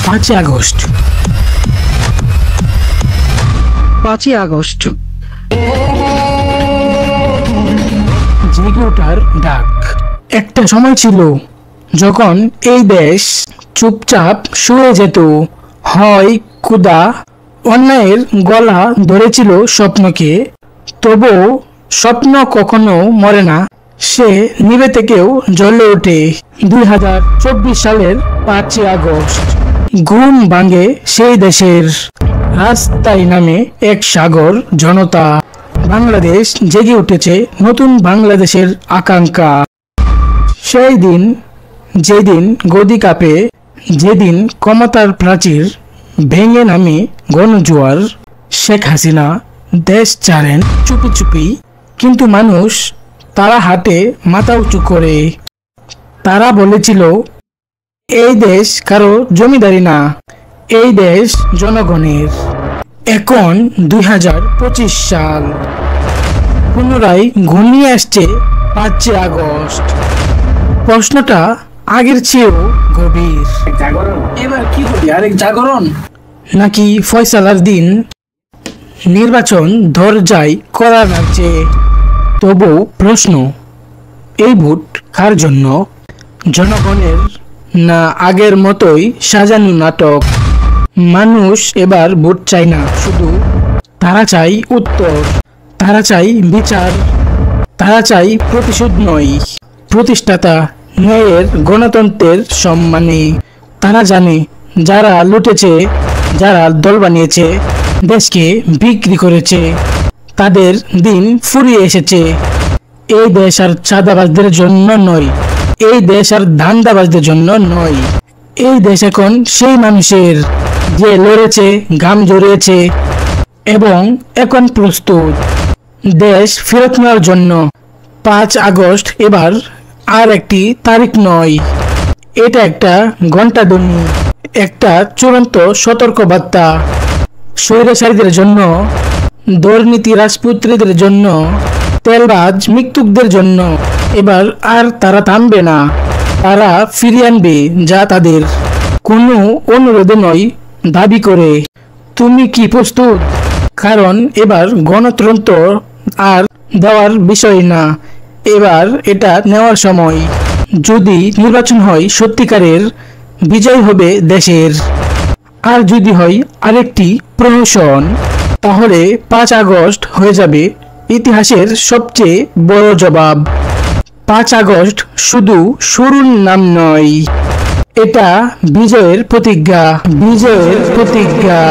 5ই August. 5ই August. জেগে ওঠার ডাক। একটা সময় ছিল যখন এই দেশ চুপচাপ শুয়ে যেত, হয় ক্ষুধা অন্যায়ের গলা ধরেছিল স্বপ্নকে, তবুও স্বপ্ন কখনো মরে না, সে নিভে থেকেও জ্বলে ওঠে। 2024 সালের 5ই আগস্ট ঘুম ভাঙে সেই দেশের, রাস্তায় নামে এক সাগর জনতা। বাংলাদেশ জেগে উঠেছে নতুন বাংলাদেশের আকাঙ্ক্ষা। সেই দিন, যেদিন গদি কাঁপে, যেদিন ক্ষমতার প্রাচীর ভেঙে নামে গণজোয়ার, শেখ হাসিনা দেশ ছাড়েন চুপি চুপি, কিন্তু মানুষ তারা হাতে মাথা উঁচু করে। তারা বলেছিল এই দেশ কারো জমিদারি না, এই দেশ জনগণের। এখন 2025 সাল, পুনরায় ঘনিয়ে আসছে 5ই আগস্ট। প্রশ্নটা আগের চেয়েও গভীর। এবার কি হবে, আরেক জাগরণ নাকি ফয়সালার দিন? নির্বাচন দরজায় করা লাগছে, তবু প্রশ্ন, এই ভোট কার জন্য? জনগণের, না আগের মতোই সাজানো নাটক? মানুষ এবার ভোট চায় না শুধু, তারা চাই উত্তর, তারা চাই বিচার, তারা চাই প্রতিশোধ নয়, প্রতিষ্ঠাতা, ন্যায়ের, গণতন্ত্রের সম্মানে। তারা জানে যারা লুটেছে, যারা দল বানিয়েছে, দেশকে বিক্রি করেছে, তাদের দিন ফুরিয়ে এসেছে। এই দেশ আর চাঁদাবাজদের জন্য নয়, এই দেশ আর ধান্দাবাজদের জন্য নয়। এই দেশ এখন সেই মানুষের যে লড়েছে, ঘাম ঝরিয়েছে এবং এখন প্রস্তুত দেশ ফেরত নেওয়ার জন্য। 5 আগস্ট এবার আর একটি তারিখ নয়, এটা একটা ঘণ্টাধ্বনি, একটা চূড়ান্ত সতর্কবার্তা। স্বৈরাচারীদের জন্য, দুর্নীতি রাজপুত্রীদের জন্য, তেলবাজ মৃত্যুকদের জন্য। এবার আর তারা থামবে না, তারা ফিরিয়ে আনবে যা তাদের, কোনো অনুরোধে নয়, দাবি করে। তুমি কি প্রস্তুত? কারণ এবার গণতন্ত্র আর দেওয়ার বিষয় না, এবার এটা নেওয়ার সময়। যদি নির্বাচন হয় সত্যিকারের, বিজয় হবে দেশের। আর যদি হয় আরেকটি প্রহসন, তাহলে 5 আগস্ট হয়ে যাবে ইতিহাসের সবচেয়ে বড় জবাব। 5 আগস্ট শুধু শুরুর নাম নয়, এটা বিজয়ের প্রতিজ্ঞা, বিজয়ের প্রতিজ্ঞা।